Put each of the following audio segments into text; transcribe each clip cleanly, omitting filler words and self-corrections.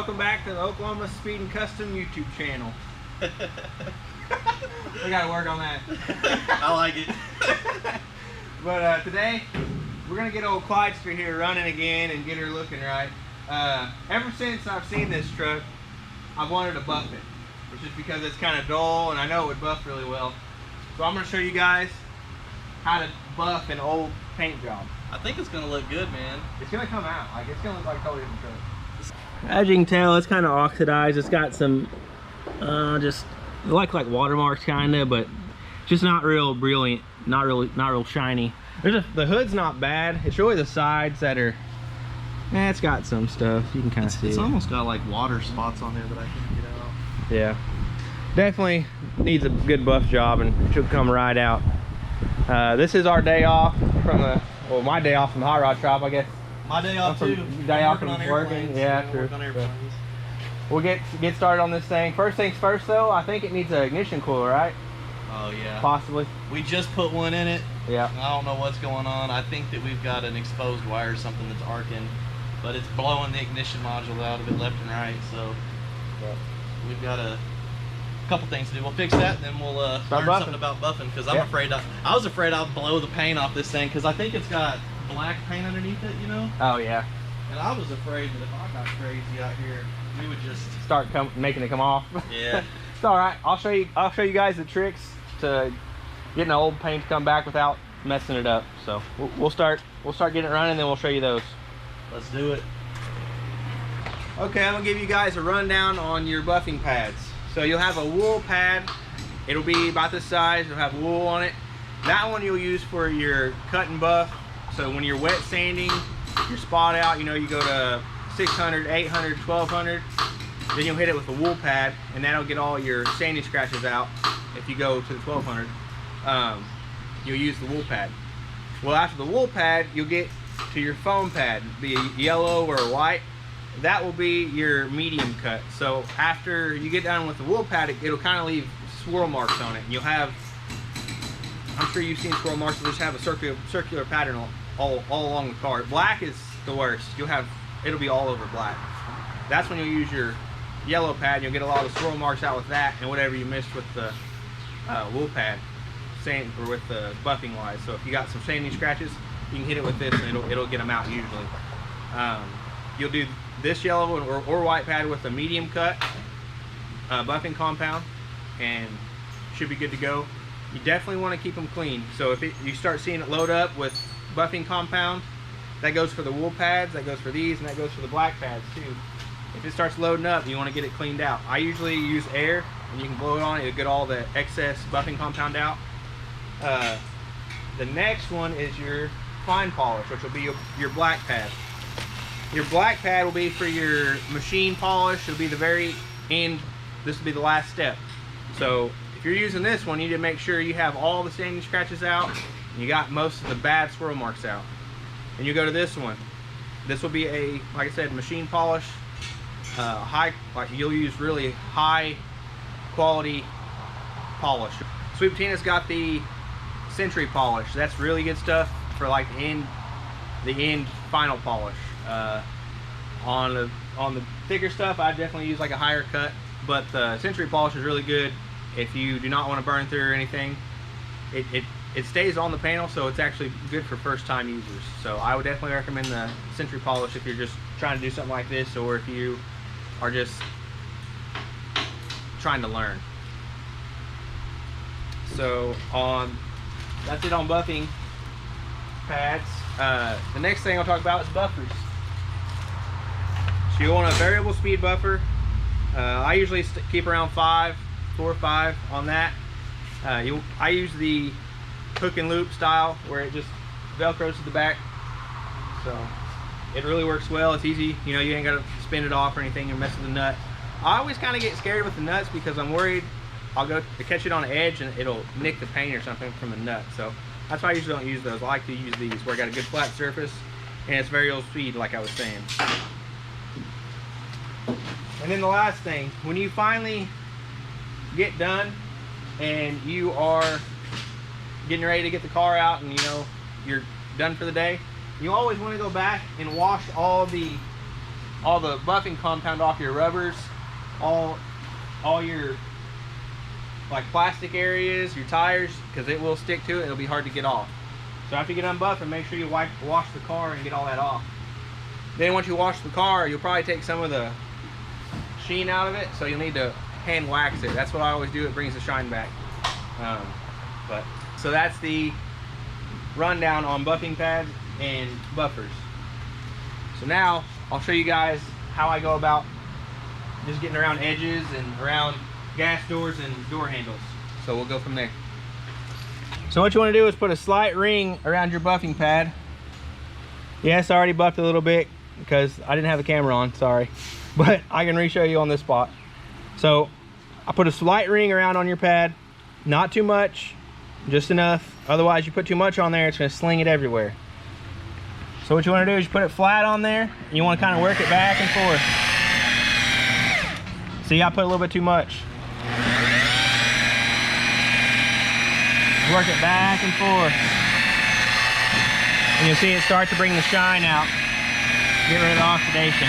Welcome back to the Oklahoma Speed and Custom YouTube channel. We gotta work on that. I like it. But today, we're gonna get old Clyde here running again and get her looking right. Ever since I've seen this truck, I've wanted to buff it. It's just because it's kind of dull and I know it would buff really well. So I'm gonna show you guys how to buff an old paint job. I think it's gonna look good, man. It's gonna come out, like it's gonna look like a totally different truck. As you can tell, it's kind of oxidized. It's got some just like watermarks kind of, but just not real brilliant, not real shiny. The hood's not bad. It's really the sides that are, it's got some stuff. You can kind of see it's it. Almost got like water spots on there that I can't get out. Yeah, definitely needs a good buff job and she'll come right out. This is our day off from the, well, my day off from the hot rod shop, I guess. My day off too. Day off from working. Yeah, true. We'll get started on this thing. First things first though, I think it needs an ignition cooler, right? Oh yeah. Possibly. We just put one in it. Yeah. I don't know what's going on. I think that we've got an exposed wire or something that's arcing, but it's blowing the ignition module out of it left and right. So yeah. We've got a couple things to do. We'll fix that, and then we'll learn something about buffing. Because I'm afraid I was afraid I'd blow the paint off this thing because I think it's got black paint underneath it, you know. Oh yeah. And I was afraid that if I got crazy out here, we would just start making it come off. Yeah. It's all right. I'll show you guys the tricks to getting the old paint to come back without messing it up. So we'll start getting it running, then we'll show you those. Let's do it. Okay, I'm gonna give you guys a rundown on your buffing pads. So you'll have a wool pad. It'll be about this size. It'll have wool on it. That one you'll use for your cut and buff. So when you're wet sanding your spot out, you know, you go to 600, 800, 1200, then you'll hit it with a wool pad, and that'll get all your sanding scratches out. If you go to the 1200, you'll use the wool pad. Well, after the wool pad, you'll get to your foam pad, be a yellow or a white. That will be your medium cut. So after you get done with the wool pad, it'll kind of leave swirl marks on it. And you'll have, I'm sure you've seen swirl marks that just have a circular pattern all along the car. Black is the worst. It'll be all over black. That's when you'll use your yellow pad. You'll get a lot of swirl marks out with that and whatever you missed with the wool pad, or with the buffing wise. So if you got some sanding scratches, you can hit it with this and it'll get them out usually. You'll do this yellow or white pad with a medium cut buffing compound and should be good to go. You definitely want to keep them clean. So if you start seeing it load up with buffing compound, that goes for the wool pads, that goes for these, and that goes for the black pads too. If it starts loading up, you want to get it cleaned out. I usually use air, and you can blow it on it to get all the excess buffing compound out. The next one is your fine polish, which will be your black pad. Your black pad will be for your machine polish. It'll be the very end. This will be the last step. So if you're using this one, you need to make sure you have all the sanding scratches out, and you got most of the bad swirl marks out. And you go to this one. This will be a, like I said, machine polish. You'll use really high quality polish. Sweet Patina's got the Century polish. That's really good stuff for like the end final polish. On the thicker stuff, I definitely use like a higher cut, but the Century polish is really good if you do not want to burn through or anything. It stays on the panel, so it's actually good for first time users. So I would definitely recommend the Century polish if you're just trying to do something like this, or if you are just trying to learn. So that's it on buffing pads. The next thing I'll talk about is buffers. So you want a variable speed buffer. I usually keep around 4 or 5 on that. I use the hook and loop style where it just velcros to the back. So it really works well. It's easy, you know, you ain't got to spin it off or anything. You're messing with the nut. I always kind of get scared with the nuts because I'm worried I'll go to catch it on the edge and it'll nick the paint or something from the nut. So that's why I usually don't use those. I like to use these where I got a good flat surface and it's variable speed, like I was saying. And then the last thing, when you finally get done and you are getting ready to get the car out and you know you're done for the day, you always want to go back and wash all the all the buffing compound off your rubbers, all your like plastic areas, your tires, because it will stick to it. It'll be hard to get off. So after you get done buffing, make sure you wash the car and get all that off. Then once you wash the car, you'll probably take some of the sheen out of it, so you'll need to hand wax it. That's what I always do. It brings the shine back. So that's the rundown on buffing pads and buffers. So now I'll show you guys how I go about just getting around edges and around gas doors and door handles. So we'll go from there. So what you want to do is put a slight ring around your buffing pad. Yes, I already buffed a little bit because I didn't have the camera on, sorry. But I can re-show you on this spot. So I put a slight ring around on your pad, not too much, just enough. Otherwise you put too much on there, it's going to sling it everywhere. So what you want to do is you put it flat on there, and you want to kind of work it back and forth. See, I put a little bit too much. Work it back and forth. And you'll see it start to bring the shine out. Get rid of the oxidation.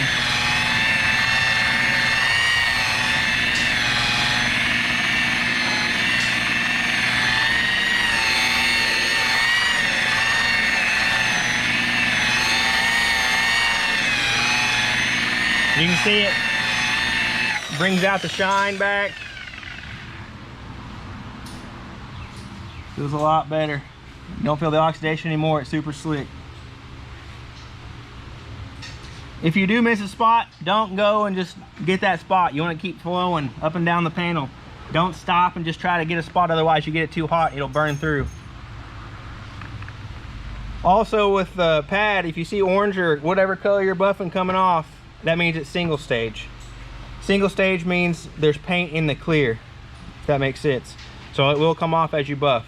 You can see it brings out the shine back. Feels a lot better. You don't feel the oxidation anymore. It's super slick. If you do miss a spot, don't go and just get that spot. You want to keep flowing up and down the panel. Don't stop and just try to get a spot, otherwise you get it too hot, it'll burn through. Also with the pad, if you see orange or whatever color you're buffing coming off, that means it's single stage. Single stage means there's paint in the clear, if that makes sense. So it will come off as you buff.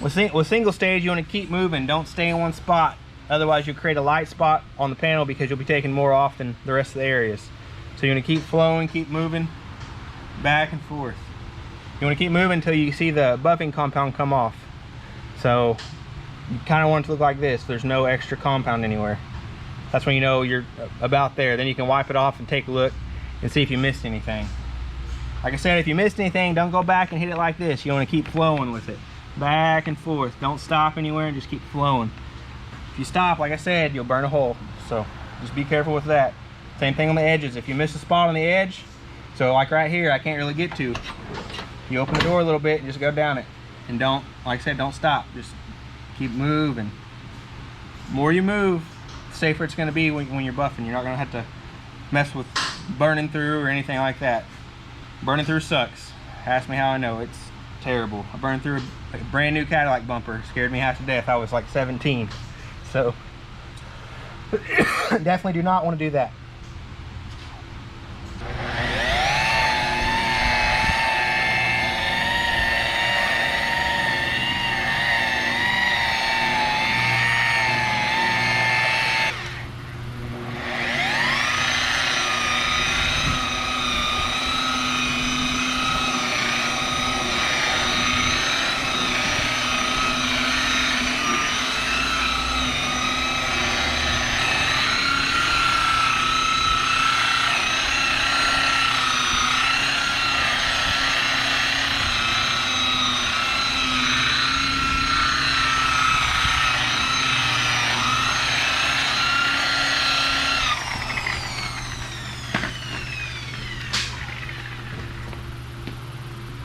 With single stage, you want to keep moving. Don't stay in one spot. Otherwise, you'll create a light spot on the panel because you'll be taking more off than the rest of the areas. So you want to keep flowing, keep moving back and forth. You want to keep moving until you see the buffing compound come off. So you kind of want it to look like this. There's no extra compound anywhere. That's when you know you're about there. Then you can wipe it off and take a look and see if you missed anything. Like I said, if you missed anything, don't go back and hit it like this. You want to keep flowing with it. Back and forth. Don't stop anywhere and just keep flowing. If you stop, like I said, you'll burn a hole. So just be careful with that. Same thing on the edges. If you miss a spot on the edge, so like right here, I can't really get to. You open the door a little bit and just go down it. And don't, like I said, don't stop. Just keep moving. The more you move, the safer it's going to be when you're buffing. You're not going to have to mess with burning through or anything like that. Burning through sucks. Ask me how I know. It's terrible. I burned through a brand new Cadillac bumper. Scared me half to death. I was like 17. So definitely do not want to do that.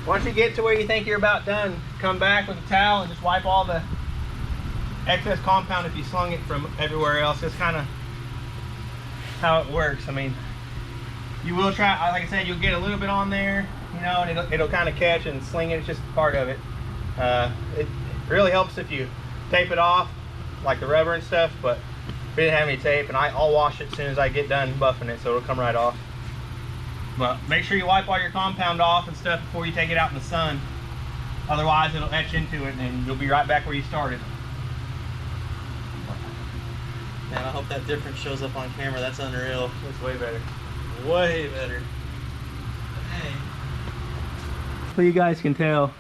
Once you get to where you think you're about done, come back with a towel and just wipe all the excess compound if you slung it from everywhere else. That's kind of how it works. I mean, you will try, like I said, you'll get a little bit on there, you know, and it'll kind of catch and sling it. It's just part of it. It really helps if you tape it off, like the rubber and stuff, but we didn't have any tape, and I'll wash it as soon as I get done buffing it, so it'll come right off. But make sure you wipe all your compound off and stuff before you take it out in the sun. Otherwise, it'll etch into it and you'll be right back where you started. Man, I hope that difference shows up on camera. That's unreal. That's way better. Way better. Hey. So you guys can tell,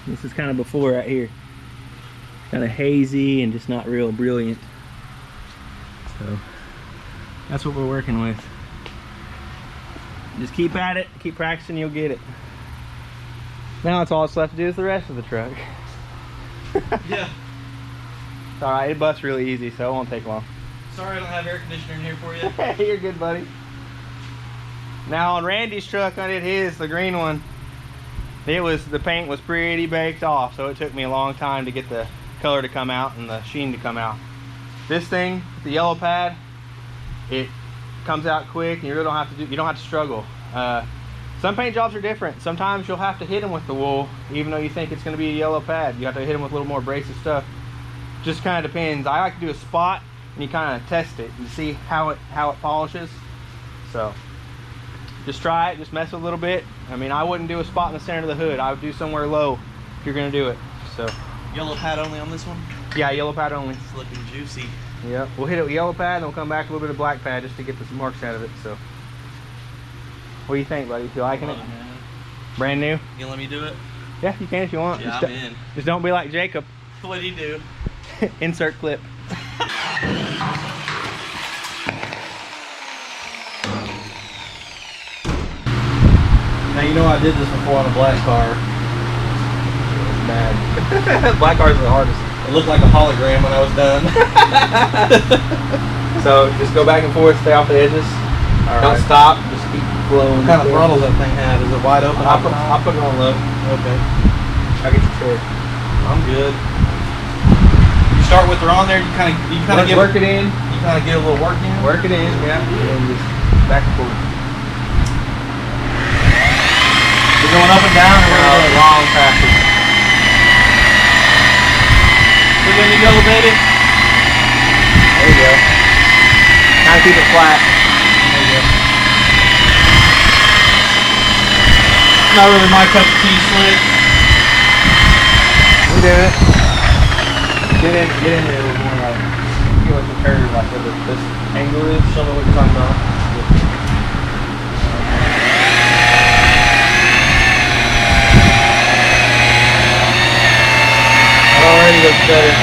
this is kind of before right here. kind of hazy and just not real brilliant. So that's what we're working with. Just keep at it, keep practicing, you'll get it. Now it's all that's left to do is the rest of the truck. Yeah. It's alright, it busts really easy, so it won't take long. Sorry I don't have air conditioner in here for you. You're good, buddy. Now on Randy's truck, I did his, the green one. The paint was pretty baked off, so it took me a long time to get the color to come out and the sheen to come out. This thing, the yellow pad, it comes out quick, and you really don't have to you don't have to struggle. Some paint jobs are different. Sometimes you'll have to hit them with the wool, even though you think it's going to be a yellow pad. You have to hit them with a little more abrasive stuff. Just kind of depends. I like to do a spot, and you kind of test it and see how it polishes. So just try it, just mess with it a little bit. I mean, I wouldn't do a spot in the center of the hood. I would do somewhere low if you're going to do it. So Yellow pad only on this one? yeah, yellow pad only. It's looking juicy. Yeah, we'll hit it with yellow pad, and we'll come back a little bit of black pad just to get the marks out of it. So what do you think, buddy? You liking it? Man. Brand new? You gonna let me do it? Yeah, you can if you want. Yeah, just I'm in. Just don't be like Jacob. What'd he do? Insert clip. Now you know I did this before on a black car. Bad. Black cars are the hardest. It looked like a hologram when I was done. So just go back and forth, stay off the edges. Don't stop, just keep flowing. What kind of throttle that thing had? Is it wide open? I'll put it on low. Okay. I'll get you started. I'm good. You start with her on there. You kind of Work it in. You kind of get a little work in. Work it in, yeah. And just back and forth. You're going up and down. Long passes. Look at me go, baby. There you go. Kind of keep it flat. There you go. Not really my cup of tea, slick. We do it. Get in there a little more, like see what the curve, like what this angle is. Show me what you're talking about. Already looks better.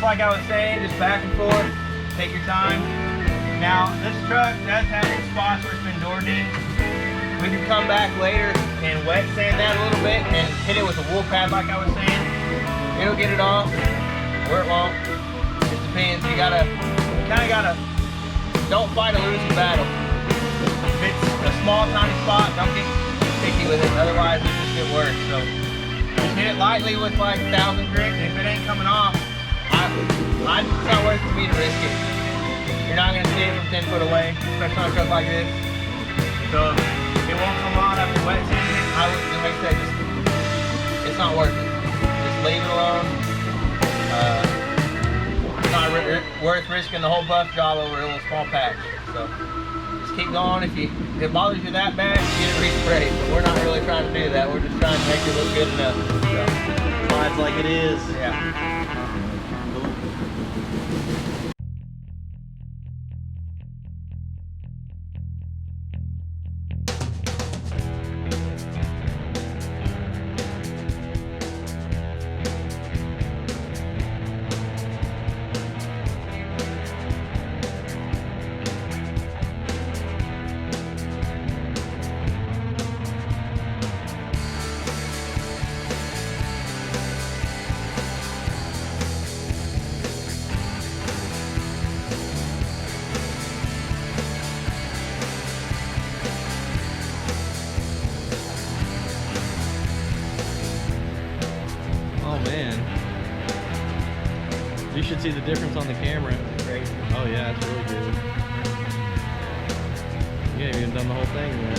Like I was saying, just back and forth, take your time. Now, this truck does have some spots where it's been door dipped. We can come back later and wet sand that a little bit and hit it with a wool pad like I was saying. It'll get it off, or it won't. It depends. You kind of gotta, don't fight a losing battle. If it's a small, tiny spot, don't get picky with it, otherwise it just get worse. So just hit it lightly with like 1,000 grit, and if it ain't coming off, it's not worth it for me to risk it. You're not gonna see it from 10 foot away, especially on a truck like this. So if it won't come on after wet season, I would, like I said, it's not worth it. Just leave it alone. It's not worth risking the whole buff job over a little small patch. So just keep going. If it bothers you that bad, you get it resprayed. But we're not really trying to do that. We're just trying to make it look good enough. So, Slides like it is. yeah. You should see the difference on the camera. Crazy. Oh yeah, it's really good. You ain't even done the whole thing yet.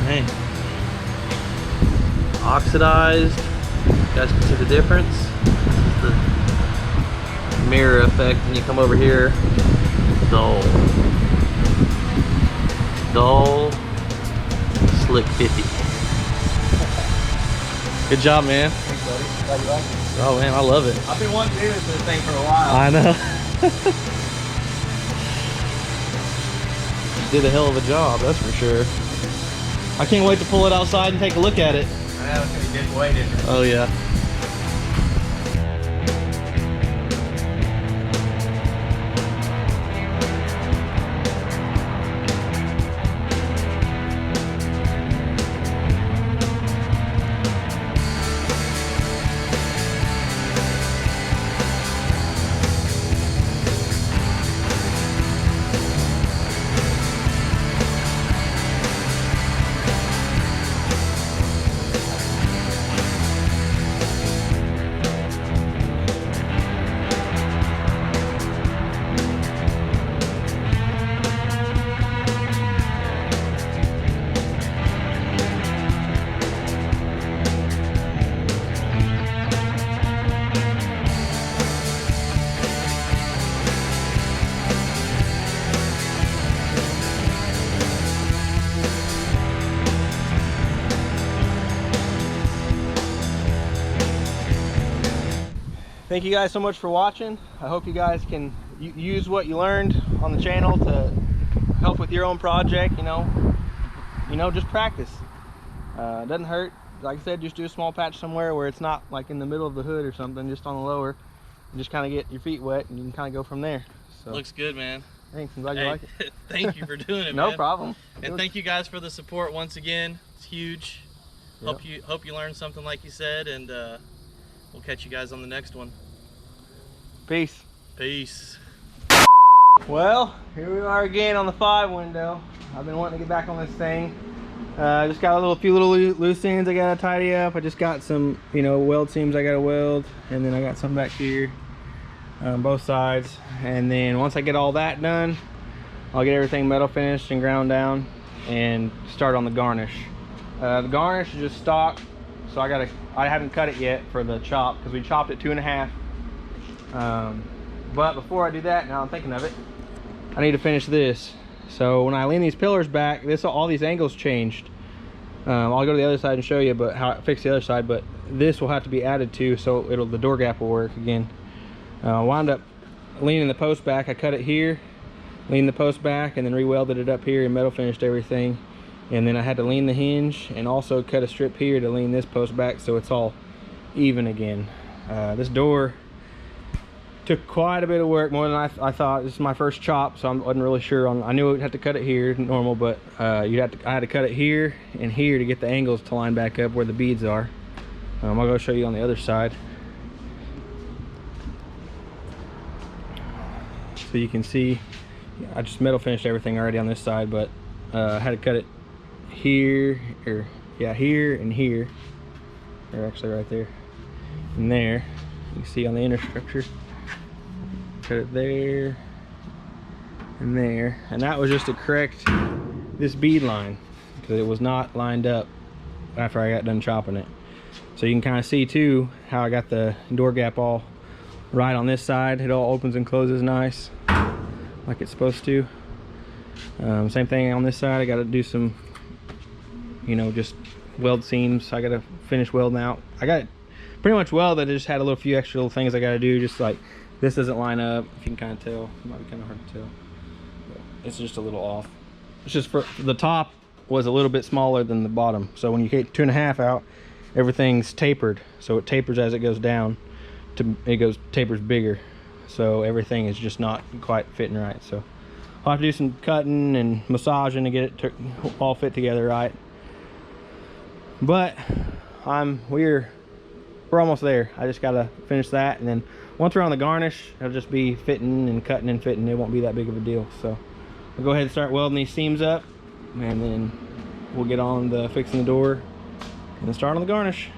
Hey. Oxidized. You guys can see the difference. This is the mirror effect, and you come over here, dull, slick 50. Good job, man. Thanks, buddy. Glad you like it. Oh man, I love it. I've been wanting to do this thing for a while. I know. Did a hell of a job, that's for sure. I can't wait to pull it outside and take a look at it. I know, it's gonna be good weight in it. Oh yeah. Thank you guys so much for watching. I hope you guys can use what you learned on the channel to help with your own project. You know, just practice. It doesn't hurt. Like I said, just do a small patch somewhere where it's not like in the middle of the hood or something, just on the lower. And just kind of get your feet wet, and you can kind of go from there. So Looks good, man. thanks. I'm glad you like it. Thank you for doing it, No man. problem. And thank you guys for the support once again. It's huge. Yep. Hope you learned something like you said, and we'll catch you guys on the next one. Peace. Peace. Well, here we are again on the 5 window. I've been wanting to get back on this thing. Just got a few little loose ends I gotta tidy up. I just got some, weld seams I gotta weld, and then I got some back here on both sides. And then once I get all that done, I'll get everything metal finished and ground down and start on the garnish. The garnish is just stock, so I haven't cut it yet for the chop because we chopped it 2.5. But before I do that, now I'm thinking of it, I need to finish this. So when I lean these pillars back, all these angles changed. I'll go to the other side and show you how I fix the other side, but this will have to be added to, so the door gap will work again. Wound up leaning the post back. I cut it here, leaned the post back, and then re-welded it up here and metal finished everything. And then I had to lean the hinge and also cut a strip here to lean this post back so it's all even again. This door Took quite a bit of work, more than I thought. This is my first chop, so I wasn't really sure on. I knew I'd have to cut it here, normal, but I had to cut it here and here to get the angles to line back up where the beads are. I'll go show you on the other side, so you can see. I just metal finished everything already on this side, but I had to cut it here, or yeah, here and here. They're actually right there and there. You can see on the inner structure. Cut it there and there, and that was just to correct this bead line because it was not lined up after I got done chopping it. So you can kind of see too how I got the door gap all right on this side. It all opens and closes nice like it's supposed to. Same thing on this side. I got to do some, you know, just weld seams. I got to finish welding out. I got it pretty much welded. I just had a little few extra little things I got to do, just like this doesn't line up, if you can kind of tell. It might be kind of hard to tell, but it's just a little off. It's just for the top was a little bit smaller than the bottom, so when you get 2.5 out, everything's tapered, so it tapers as it goes down to tapers bigger, so everything is just not quite fitting right. So I'll have to do some cutting and massaging to get it to all fit together right, but we're almost there. I just gotta finish that, and then once we're on the garnish, it'll just be fitting and cutting and fitting. It won't be that big of a deal. So I'll go ahead and start welding these seams up, and then we'll get on the fixing the door and then start on the garnish.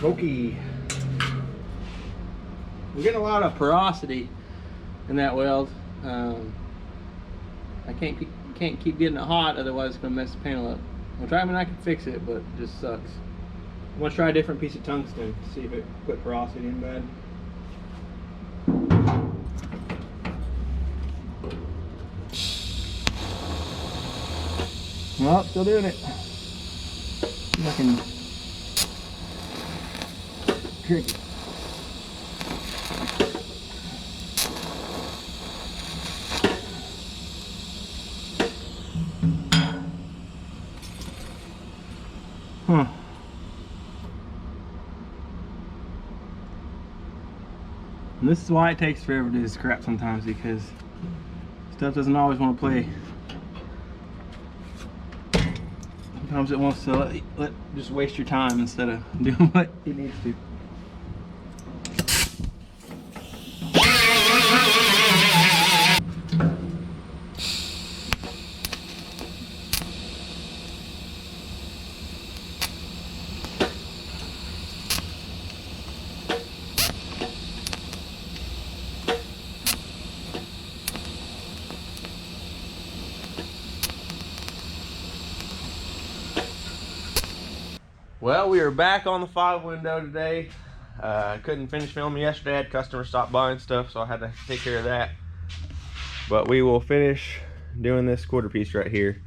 Smoky. We're getting a lot of porosity in that weld. I can't keep getting it hot, otherwise it's gonna mess the panel up. I'll try, I mean, I can fix it, but it just sucks. I'm gonna try a different piece of tungsten, see if it quit porosity in bad. Well, still doing it. Looking tricky. Huh. And this is why it takes forever to do this crap sometimes, because stuff doesn't always want to play. Sometimes it wants to just waste your time instead of doing what it needs to. Well, we are back on the fog window today. I couldn't finish filming yesterday. I had customers stop by and stuff, so I had to take care of that. But we will finish doing this quarter piece right here.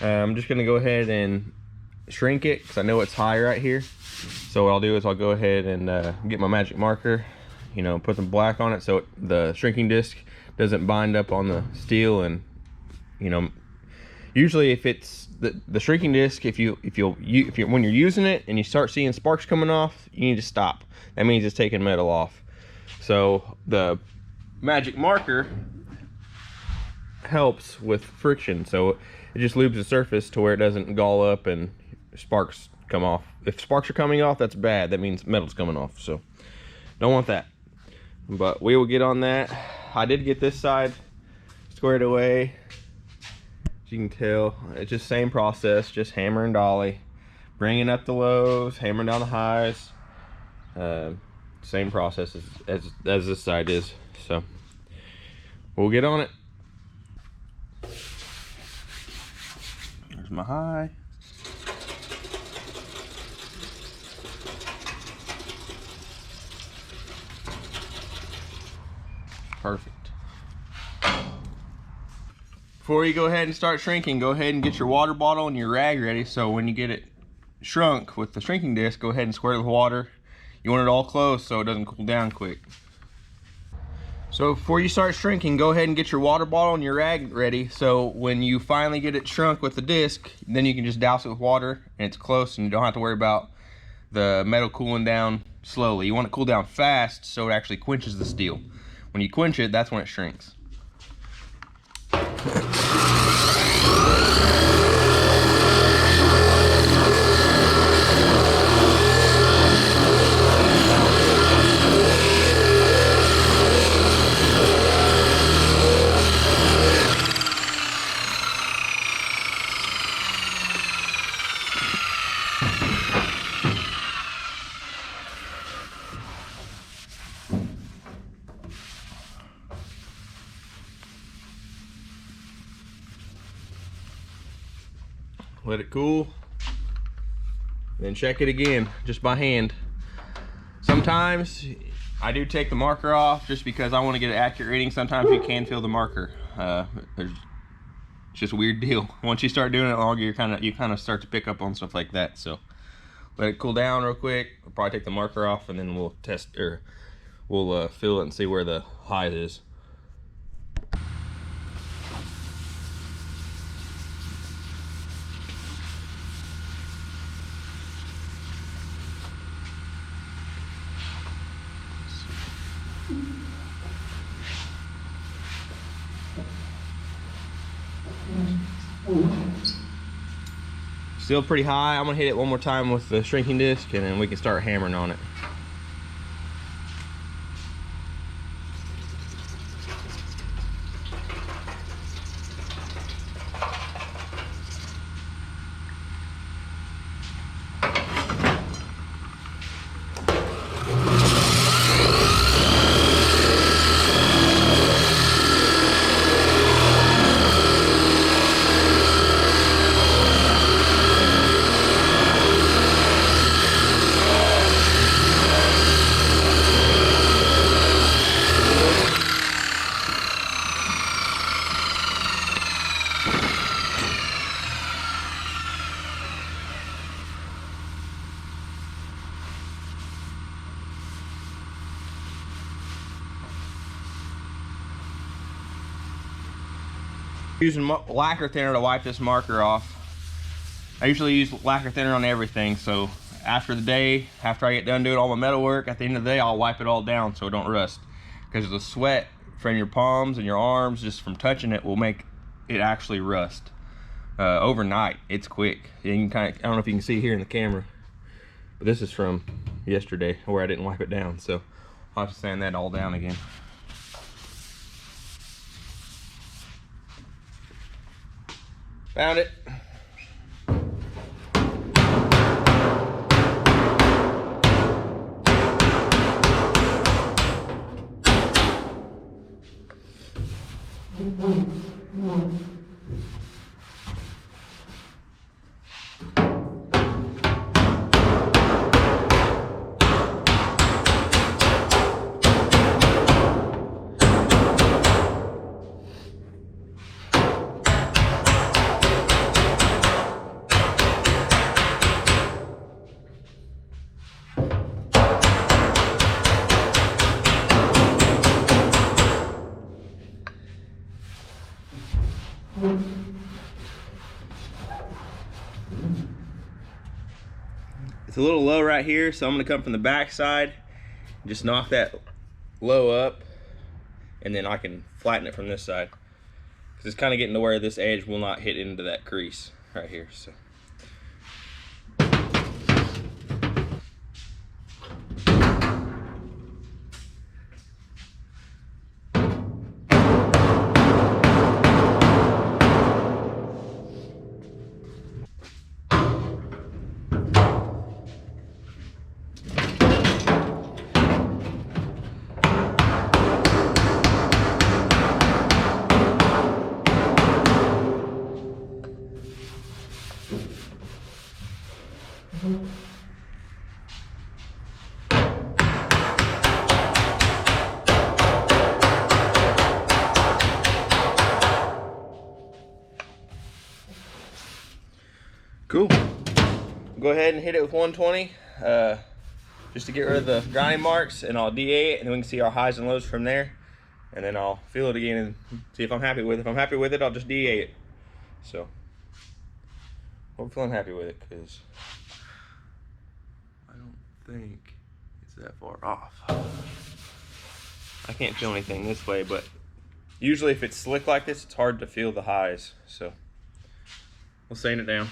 I'm just gonna go ahead and shrink it because I know it's high right here. So what I'll do is I'll go ahead and get my magic marker, you know, put some black on it so the shrinking disc doesn't bind up on the steel. And you know, usually if it's the shrinking disc, if you when you're using it and you start seeing sparks coming off, you need to stop. That means it's taking metal off. So the magic marker helps with friction, so it just lubes the surface to where it doesn't gall up and sparks come off. If sparks are coming off, that's bad. That means metal's coming off, so don't want that. But we will get on that. I did get this side squared away. As you can tell, it's just same process, just hammer and dolly, bringing up the lows, hammering down the highs. Same process as this side is. So we'll get on it. There's my high. Perfect. Before you go ahead and start shrinking, go ahead and get your water bottle and your rag ready, so when you get it shrunk with the shrinking disc, go ahead and squirt it with water. You want it all close so it doesn't cool down quick. So before you start shrinking, go ahead and get your water bottle and your rag ready, so when you finally get it shrunk with the disc, then you can just douse it with water and it's close and you don't have to worry about the metal cooling down slowly. You want it to cool down fast so it actually quenches the steel. When you quench it, that's when it shrinks. Let it cool, then check it again just by hand. Sometimes I do take the marker off just because I want to get an accurate reading. Sometimes you can feel the marker. It's just a weird deal. Once you start doing it longer, you kind of start to pick up on stuff like that. So let it cool down real quick. I'll probably take the marker off and then we'll test, or we'll feel it and see where the high is. Still pretty high. I'm gonna hit it one more time with the shrinking disc and then we can start hammering on it. Using lacquer thinner to wipe this marker off. I usually use lacquer thinner on everything, so after the day, after I get done doing all my metal work, at the end of the day, I'll wipe it all down so it don't rust. Because the sweat from your palms and your arms, just from touching it, will make it actually rust. Overnight, it's quick. You can I don't know if you can see here in the camera, but this is from yesterday where I didn't wipe it down, so I'll have to sand that all down again. Found it. It's a little low right here, so I'm gonna come from the back side, just knock that low up, and then I can flatten it from this side. Because it's kind of getting to where this edge will not hit into that crease right here. So. Cool. Go ahead and hit it with 120 just to get rid of the grinding marks, and I'll DA it, and then we can see our highs and lows from there. And then I'll feel it again and see if I'm happy with it. If I'm happy with it, I'll just DA it. So, hope I'm feeling happy with it, because I don't think it's that far off. I can't feel anything this way, but usually if it's slick like this, it's hard to feel the highs. So, we'll sand it down.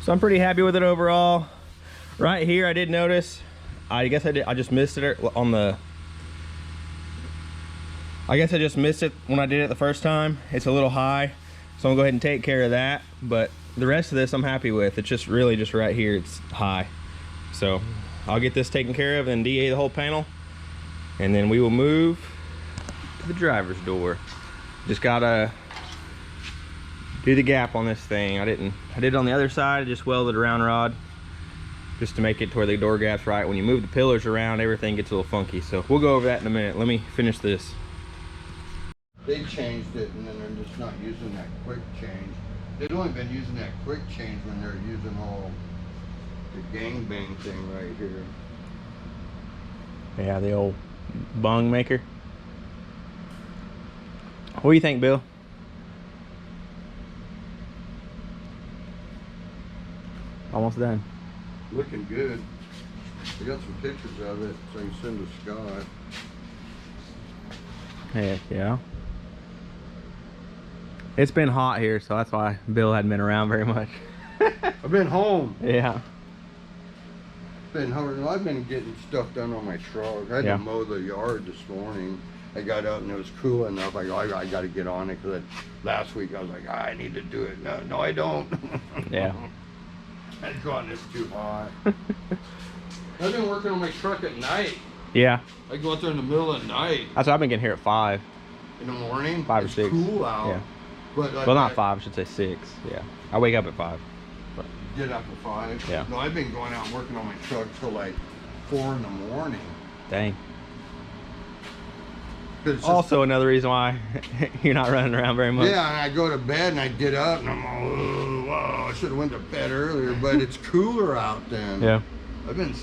So I'm pretty happy with it overall. Right here, I did notice, I just missed it on the, I just missed it when I did it the first time. It's a little high, so I'm gonna go ahead and take care of that. But the rest of this I'm happy with. It's just really just right here, it's high. So I'll get this taken care of and DA the whole panel, and then we will move to the driver's door. Just gotta do the gap on this thing. I did it on the other side. I just welded a round rod just to make it to where the door gap's right. When you move the pillars around, everything gets a little funky. So we'll go over that in a minute. Let me finish this. They changed it, and then they're just not using that quick change. They've only been using that quick change when they're using all the gangbang thing right here. Yeah, the old bung maker. What do you think, Bill? almost done. Looking good. I got some pictures of it so I can send to Scott. Heck yeah. It's been hot here, so that's why Bill hadn't been around very much. I've been home. Yeah. I've been getting stuff done on my truck. I had to mow the yard this morning. I got up and it was cool enough. I got to get on it because last week I was like, I need to do it. No, I don't. Yeah. I'd gone this too hot. I've been working on my truck at night. Yeah. I go out there in the middle of the night. That's why I've been getting here at 5. In the morning? 5 or it's 6. Cool out. Yeah. But well, not 5, I should say 6. Yeah. I wake up at 5. But. Get up at 5? Yeah. No, I've been going out and working on my truck till like 4 in the morning. Dang. Also another reason why you're not running around very much. Yeah, and I go to bed and I get up and I'm all, oh, wow, I should have went to bed earlier, but it's cooler out then. Yeah. I've been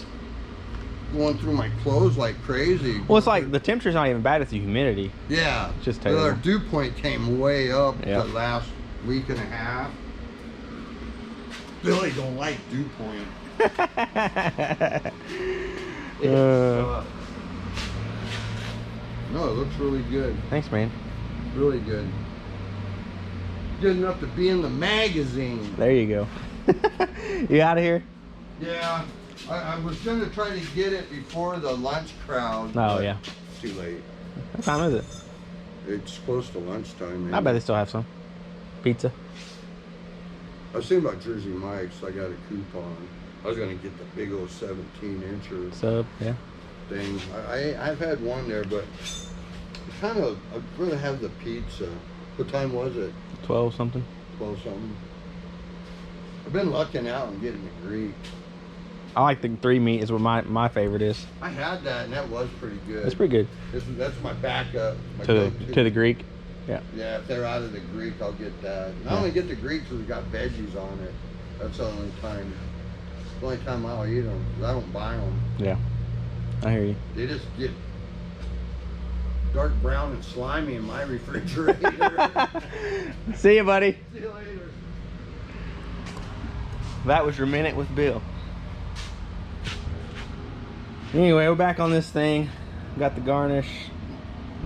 going through my clothes like crazy. Well, it's like the temperature's not even bad, it's the humidity. Yeah. It's just terrible. Our dew point came way up the last week and a half. Billy don't like dew point. No, it looks really good. Thanks, man. Really good. Good enough to be in the magazine. There you go. You out of here? Yeah. I was going to try to get it before the lunch crowd. Oh, yeah. Too late. What time is it? It's close to lunchtime. I bet they still have some. Pizza. I was thinking about Jersey Mike's. I got a coupon. I was going to get the big old 17-incher. Sub, yeah. Thing. I've had one there, but kind of, I'd rather have the pizza. What time was it? 12 something. 12 something. I've been lucking out and getting the Greek. I like the 3 meat is what my favorite is. I had that and that was pretty good. It's pretty good. That's my backup. My to the Greek. Yeah. Yeah, if they're out of the Greek, I'll get that. And I only get the Greek because it's got veggies on it. That's the only time. The only time I'll eat them. I don't buy them. Yeah. I hear you. They just get dark brown and slimy in my refrigerator. See you, buddy. See you later. That was your minute with Bill. Anyway, we're back on this thing. Got the Garnish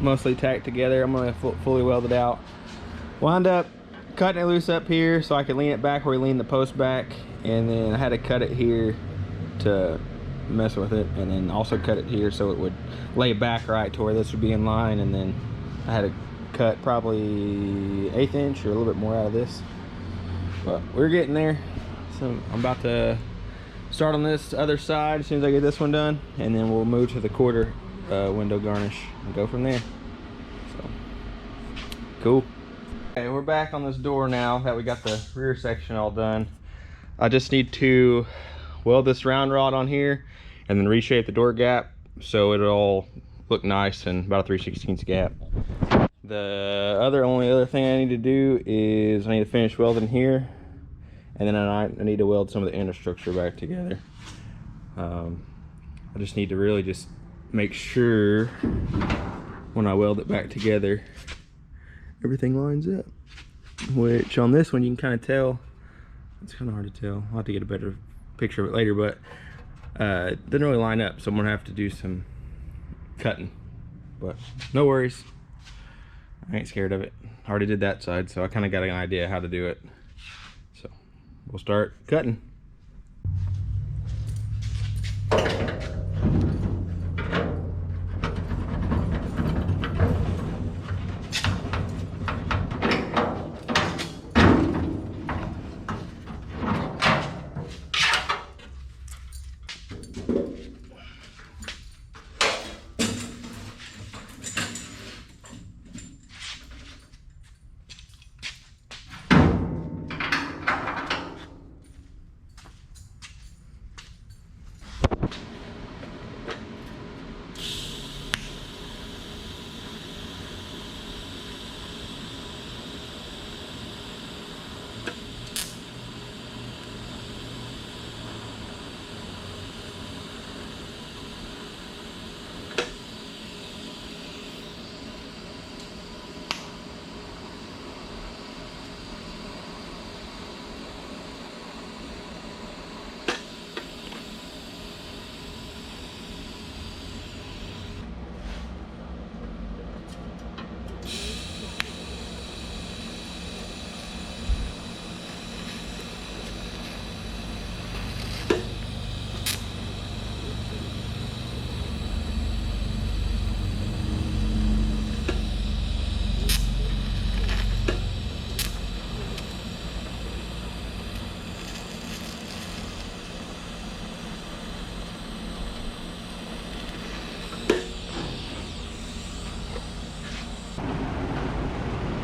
mostly tacked together. I'm gonna fully weld it out. Wound up cutting it loose up here so I could lean it back where we lean the post back, and then I had to cut it here to mess with it, and then also cut it here so it would lay back right to where this would be in line, and then I had to cut probably 1/8 inch or a little bit more out of this, but we're getting there. So I'm about to start on this other side as soon as I get this one done, and then we'll move to the quarter window garnish and go from there. So cool. Okay, we're back on this door now that we got the rear section all done. I just need to weld this round rod on here and then reshape the door gap so it'll all look nice and about a 3/16 gap. The only other thing I need to do is I need to finish welding here, and then I need to weld some of the inner structure back together. I just need to really just make sure when I weld it back together everything lines up, which on this one you can kind of tell. It's kind of hard to tell. I'll have to get a better picture of it later, but it doesn't really line up, so I'm gonna have to do some cutting, but no worries. I ain't scared of it. I already did that side, so I kind of got an idea how to do it. So we'll start cutting.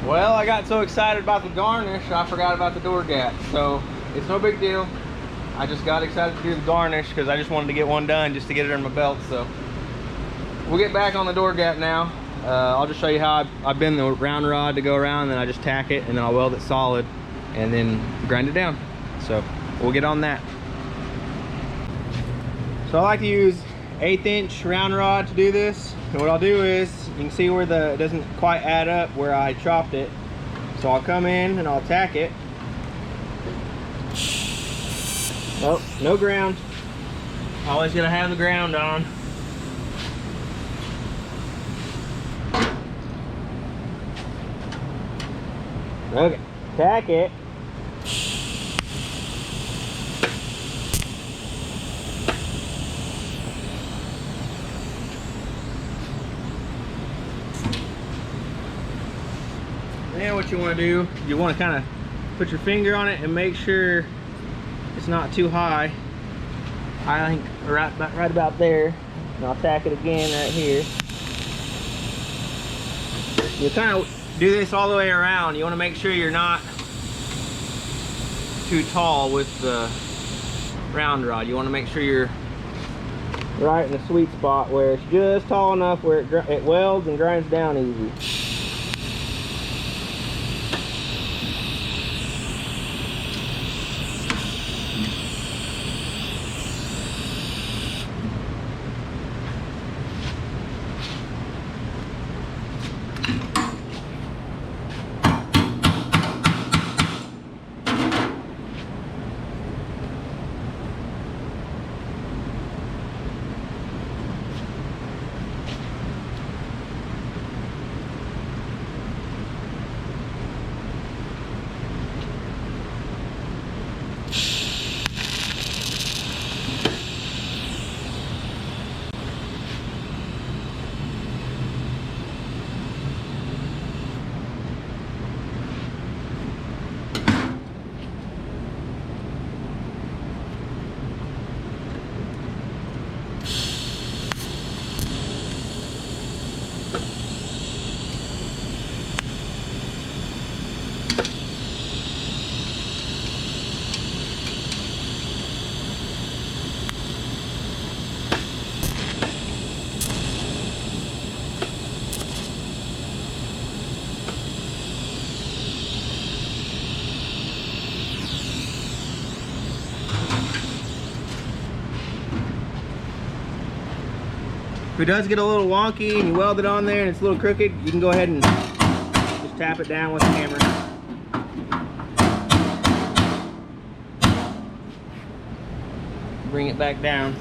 Well, I got so excited about the garnish, I forgot about the door gap. So it's no big deal. I just got excited to do the garnish because I just wanted to get one done just to get it in my belt. So we'll get back on the door gap now. I'll just show you how I bend the round rod to go around, and then I just tack it, and then I'll weld it solid and then grind it down. So we'll get on that. So I like to use 1/8 inch round rod to do this. And what I'll do is, you can see where it doesn't quite add up where I chopped it. So I'll come in and I'll tack it. Oh, no ground. Always gonna have the ground on. Okay, tack it. Then what you want to do, you want to kind of put your finger on it and make sure it's not too high. I think right about there. And I'll tack it again right here. You kind of do this all the way around. You want to make sure you're not too tall with the round rod. You want to make sure you're right in the sweet spot where it's just tall enough where it welds and grinds down easy. If it does get a little wonky and you weld it on there and it's a little crooked, you can go ahead and just tap it down with a hammer. Bring it back down.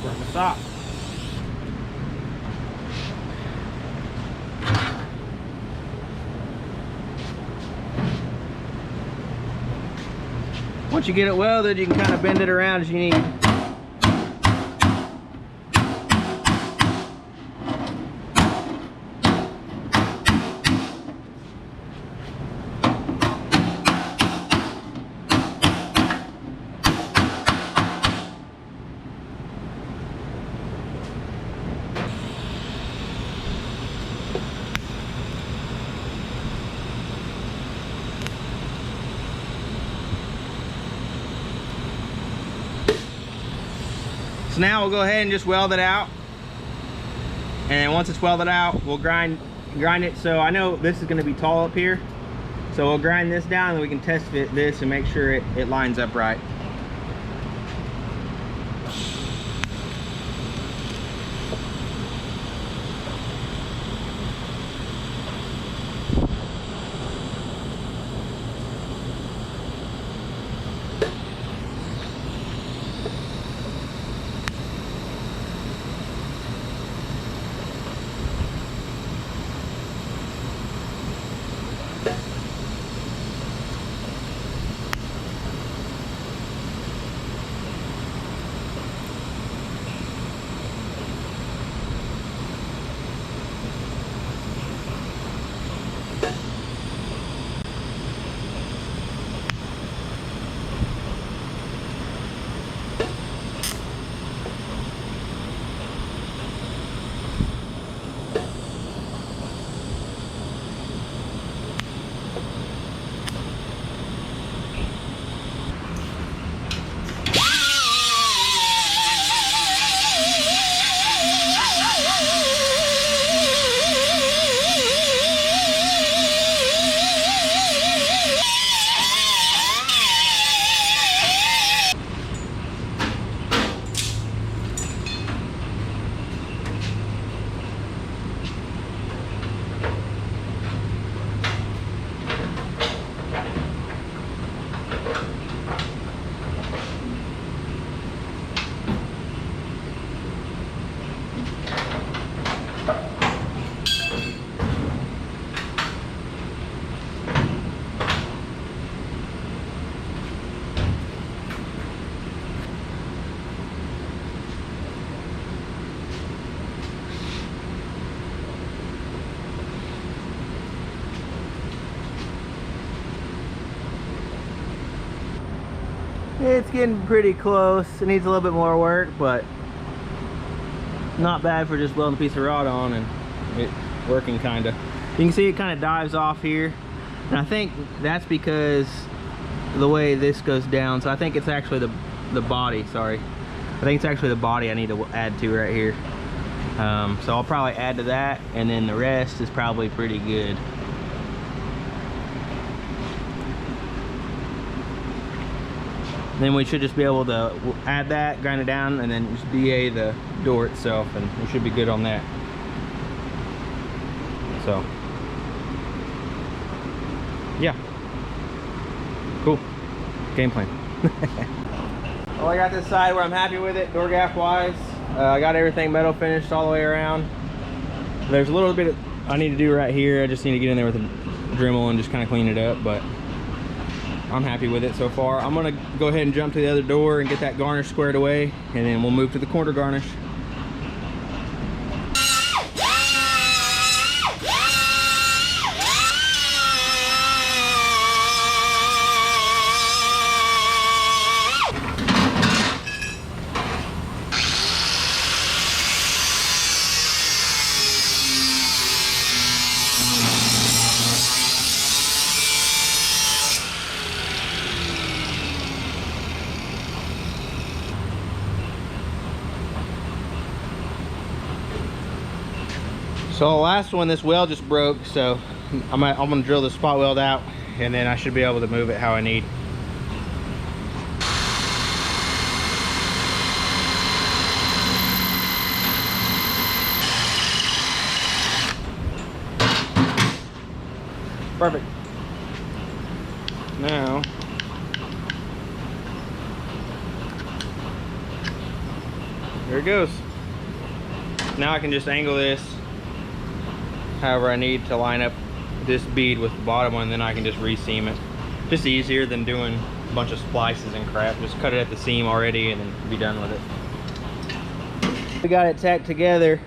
Work the sock. Once you get it welded, you can kind of bend it around as you need. So now we'll go ahead and just weld it out. And then once it's welded out, we'll grind it. So I know this is going to be tall up here. So we'll grind this down and we can test fit this and make sure it lines up right. It's getting pretty close. It needs a little bit more work, but not bad for just welding a piece of rod on and it working kinda. You can see it kind of dives off here. And I think that's because the way this goes down. So I think it's actually the body, sorry. I think it's actually the body I need to add to right here. So I'll probably add to that, and then the rest is probably pretty good. Then we should just be able to add that, grind it down, and then just DA the door itself, and we should be good on that. So, yeah. Cool. Game plan. Well, I got this side where I'm happy with it, door gaff wise. I got everything metal finished all the way around. There's a little bit I need to do right here. I just need to get in there with a Dremel and just kind of clean it up, but I'm happy with it so far. I'm gonna go ahead and jump to the other door and get that garnish squared away, and then we'll move to the corner garnish. So the last one, this weld just broke, so I'm gonna drill the spot weld out, and then I should be able to move it how I need. Perfect. Now, there it goes. Now I can just angle this however I need to line up this bead with the bottom one, and then I can just reseam it. Just easier than doing a bunch of splices and crap. Just cut it at the seam already and then be done with it. We got it tacked together.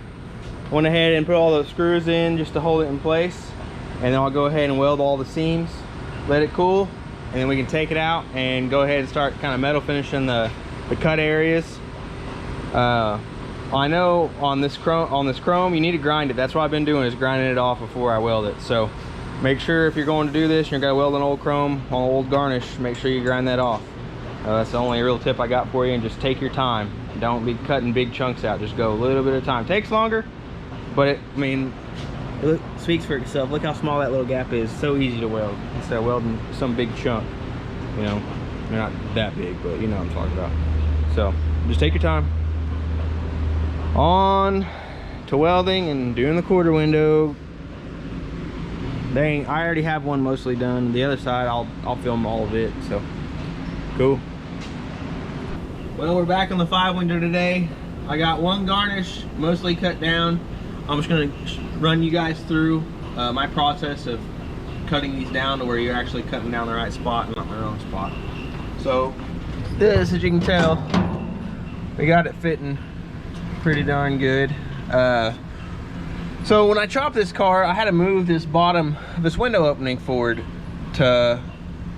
Went ahead and put all the screws in just to hold it in place, and then I'll go ahead and weld all the seams, let it cool, and then we can take it out and go ahead and start kind of metal finishing the cut areas. I know on this chrome you need to grind it. That's what I've been doing, is grinding it off before I weld it. So make sure if you're going to do this, you're gonna weld an old chrome on old Garnish, make sure you grind that off. That's the only real tip I got for you, and just take your time. Don't be cutting big chunks out, just go a little bit at a time. Takes longer, but it speaks for itself. Look how small that little gap is. So easy to weld instead of welding some big chunk. You know, they're not that big, but you know what I'm talking about. So just take your time. On to welding and doing the quarter window. I already have one mostly done. The other side, I'll film all of it. So cool. Well, we're back on the 5 window today. I got one Garnish mostly cut down. I'm just gonna run you guys through my process of cutting these down to where you're actually cutting down the right spot and not the wrong spot. So this, as you can tell, we got it fitting pretty darn good. So when I chopped this car, I had to move this window opening forward to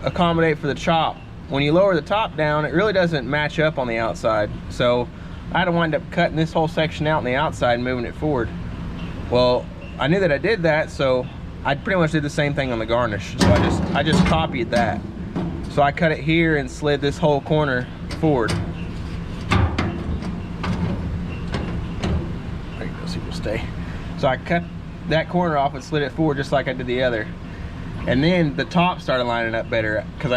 accommodate for the chop. When you lower the top down, it really doesn't match up on the outside. So I had to wind up cutting this whole section out on the outside and moving it forward. Well, I knew that I did that, so I pretty much did the same thing on the Garnish. So I just copied that. So I cut it here and slid this whole corner forward. There you go, so you'll stay. So I cut that corner off and slid it forward just like I did the other. And then the top started lining up better because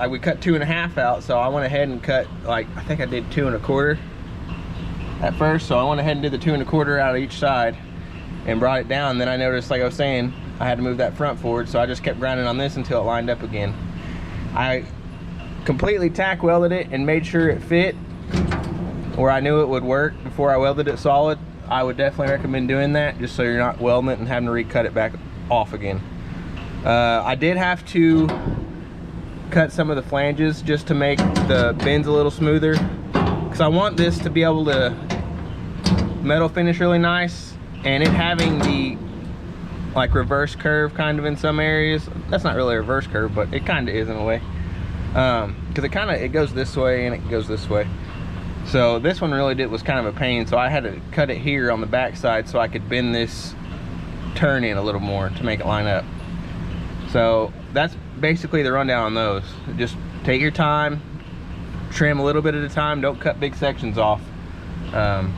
we cut 2.5 out, so I went ahead and cut, like, I think I did 2 1/4 at first. So I went ahead and did the 2 1/4 out of each side and brought it down. Then I noticed, like I was saying, I had to move that front forward, so I just kept grinding on this until it lined up again. I completely tack welded it and made sure it fit where I knew it would work before I welded it solid. I would definitely recommend doing that, just so you're not welding it and having to recut it back off again. I did have to cut some of the flanges just to make the bends a little smoother, because I want this to be able to metal finish really nice, and it having the like reverse curve kind of in some areas. That's not really a reverse curve, but it kind of is in a way, because it goes this way and it goes this way. So this one really was kind of a pain, so I had to cut it here on the back side so I could bend this turn in a little more to make it line up. So that's basically the rundown on those. Just take your time, trim a little bit at a time, don't cut big sections off, and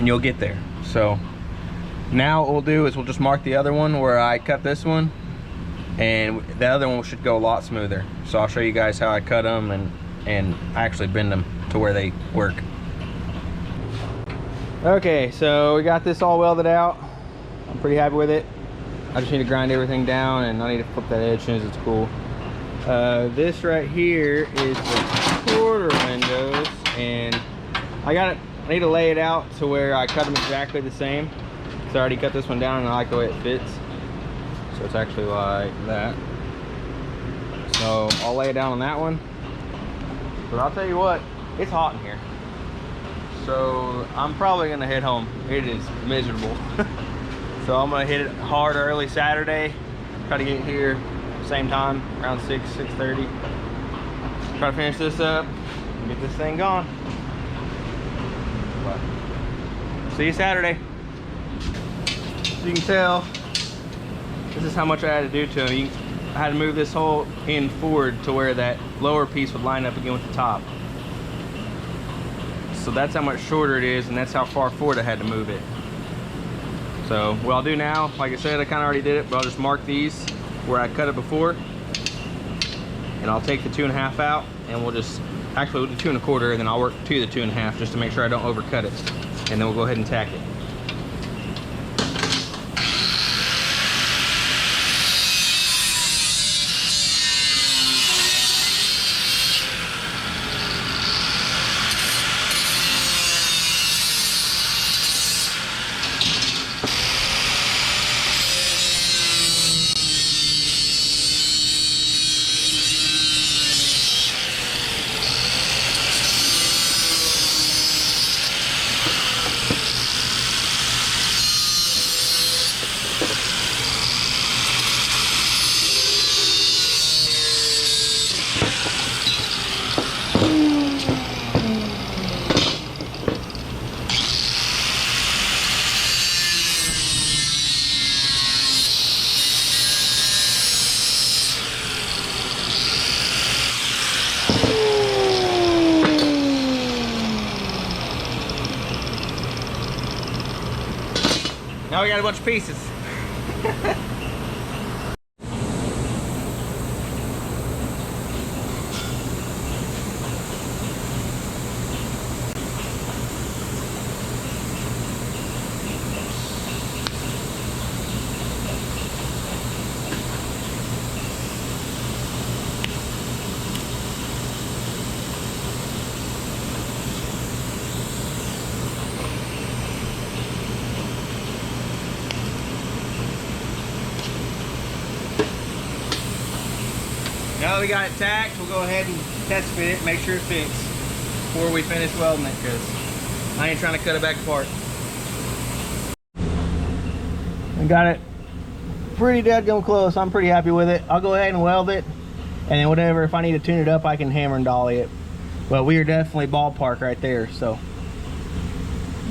you'll get there. So now what we'll do is we'll just mark the other one where I cut this one, and the other one should go a lot smoother. So I'll show you guys how I cut them and actually bend them to where they work. Okay, so we got this all welded out. I'm pretty happy with it. I just need to grind everything down, and I need to flip that edge as soon as it's cool. This right here is the quarter windows, and I need to lay it out to where I cut them exactly the same. So I already cut this one down and I like the way it fits. So it's actually like that. So I'll lay it down on that one. But I'll tell you what, it's hot in here. So I'm probably gonna head home. It is miserable. So I'm gonna hit it hard early Saturday. Try to get here same time, around 6:30. Try to finish this up and get this thing gone. But see you Saturday. As you can tell, this is how much I had to do to him. I had to move this whole end forward to where that lower piece would line up again with the top. So that's how much shorter it is, and that's how far forward I had to move it. So what I'll do now, like I said, I kind of already did it, but I'll just mark these where I cut it before, and I'll take the 2.5 out, and we'll do 2 1/4, and then I'll work to the 2.5 just to make sure I don't overcut it, and then we'll go ahead and tack it. Now we got a bunch of pieces. Now that we got it tacked, we'll go ahead and test fit it, make sure it fits before we finish welding it, because I ain't trying to cut it back apart. I got it pretty dead close. I'm pretty happy with it. I'll go ahead and weld it, and then whatever, if I need to tune it up, I can hammer and dolly it. But we are definitely ballpark right there, so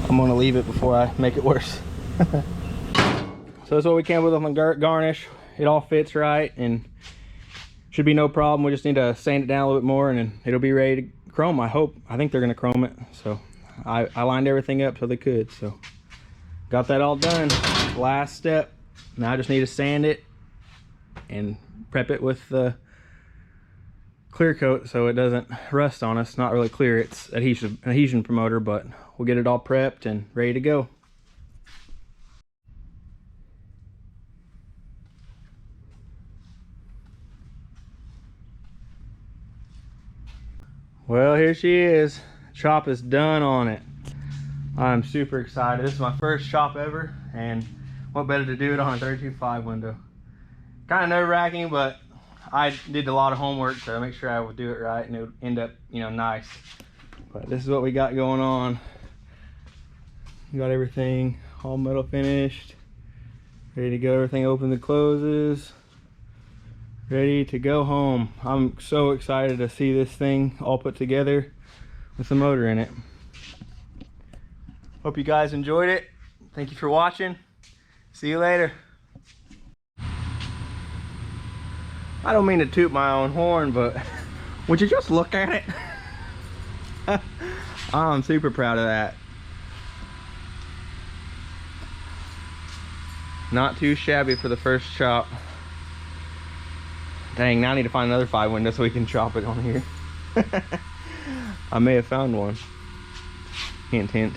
I'm gonna leave it before I make it worse. So that's what we came with on the Garnish. It all fits right and should be no problem. We just need to sand it down a little bit more and then it'll be ready to chrome. I think they're gonna chrome it. So I lined everything up so they could. So got that all done. Last step. Now I just need to sand it and prep it with the clear coat so it doesn't rust on us. Not really clear, it's adhesion promoter, but we'll get it all prepped and ready to go. Well, here she is. Chop is done on it. I'm super excited. This is my first chop ever, and what better to do it on a 32.5 window. Kind of nerve-wracking, but I did a lot of homework to make sure I would do it right and it would end up, you know, nice. But this is what we got going on. We got everything all metal finished, ready to go. Everything opens and closes, ready to go home. I'm so excited to see this thing all put together with the motor in it. Hope you guys enjoyed it. Thank you for watching. See you later. I don't mean to toot my own horn, but would you just look at it? I'm super proud of that. Not too shabby for the first chop. Dang, now I need to find another 5 window so we can chop it on here. I may have found one. Hint, hint.